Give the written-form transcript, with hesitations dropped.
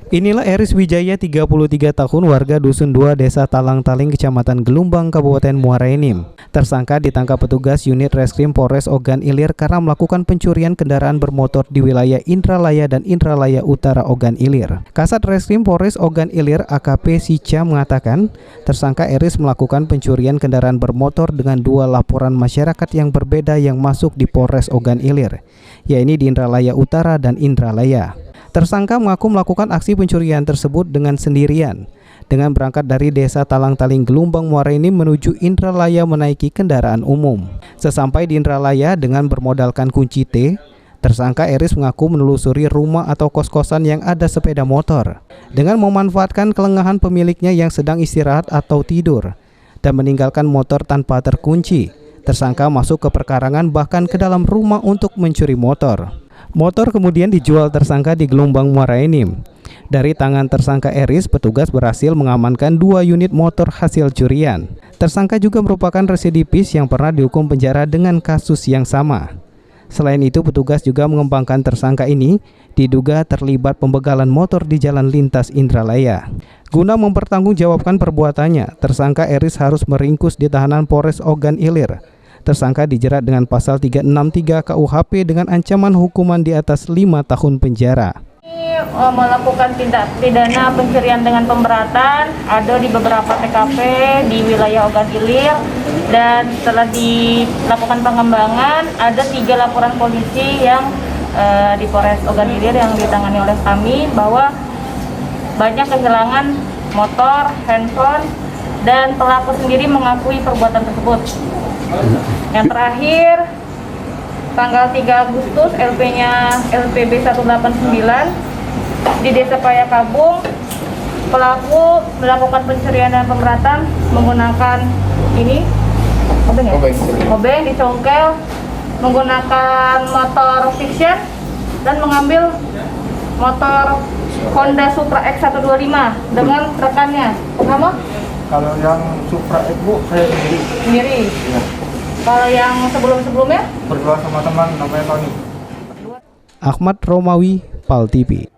Inilah Eris Wijaya, 33 tahun, warga Dusun 2, Desa Talang-Taling, Kecamatan Gelumbang, Kabupaten Muara Enim. Tersangka ditangkap petugas unit Reskrim Polres Ogan Ilir karena melakukan pencurian kendaraan bermotor di wilayah Indralaya dan Indralaya Utara Ogan Ilir. Kasat Reskrim Polres Ogan Ilir AKP Sica mengatakan, tersangka Eris melakukan pencurian kendaraan bermotor dengan dua laporan masyarakat yang berbeda yang masuk di Polres Ogan Ilir, yaitu di Indralaya Utara dan Indralaya. Tersangka mengaku melakukan aksi pencurian tersebut dengan sendirian, dengan berangkat dari Desa Talang-Taling Gelumbang Muara Enim menuju Indralaya menaiki kendaraan umum. Sesampai di Indralaya dengan bermodalkan kunci T, tersangka Eris mengaku menelusuri rumah atau kos-kosan yang ada sepeda motor, dengan memanfaatkan kelengahan pemiliknya yang sedang istirahat atau tidur, dan meninggalkan motor tanpa terkunci. Tersangka masuk ke perkarangan bahkan ke dalam rumah untuk mencuri motor. Motor kemudian dijual tersangka di Gelumbang Muara Enim. Dari tangan tersangka Eris, petugas berhasil mengamankan 2 unit motor hasil curian. Tersangka juga merupakan residivis yang pernah dihukum penjara dengan kasus yang sama. Selain itu, petugas juga mengembangkan tersangka ini diduga terlibat pembegalan motor di jalan lintas Indralaya. Guna mempertanggungjawabkan perbuatannya, tersangka Eris harus meringkus di tahanan Polres Ogan Ilir. Tersangka dijerat dengan pasal 363 KUHP dengan ancaman hukuman di atas 5 tahun penjara. Melakukan tindak pidana pencurian dengan pemberatan ada di beberapa TKP di wilayah Ogan Ilir, dan setelah dilakukan pengembangan ada 3 laporan polisi yang di Polres Ogan Ilir yang ditangani oleh kami bahwa banyak kehilangan motor, handphone, dan pelaku sendiri mengakui perbuatan tersebut. Yang terakhir, tanggal 3 Agustus, LP-nya LPB 189 di Desa Payakabung, pelaku melakukan pencurian dan pemberatan menggunakan ini obeng dicongkel, menggunakan motor fiction dan mengambil motor Honda Supra X125 dengan rekannya. Kamu? Kalau yang Supra Bu, saya sendiri. Ya. Kalau yang sebelum-sebelumnya? Berdua sama teman namanya Tony. Ahmad Romawi, PAL TV.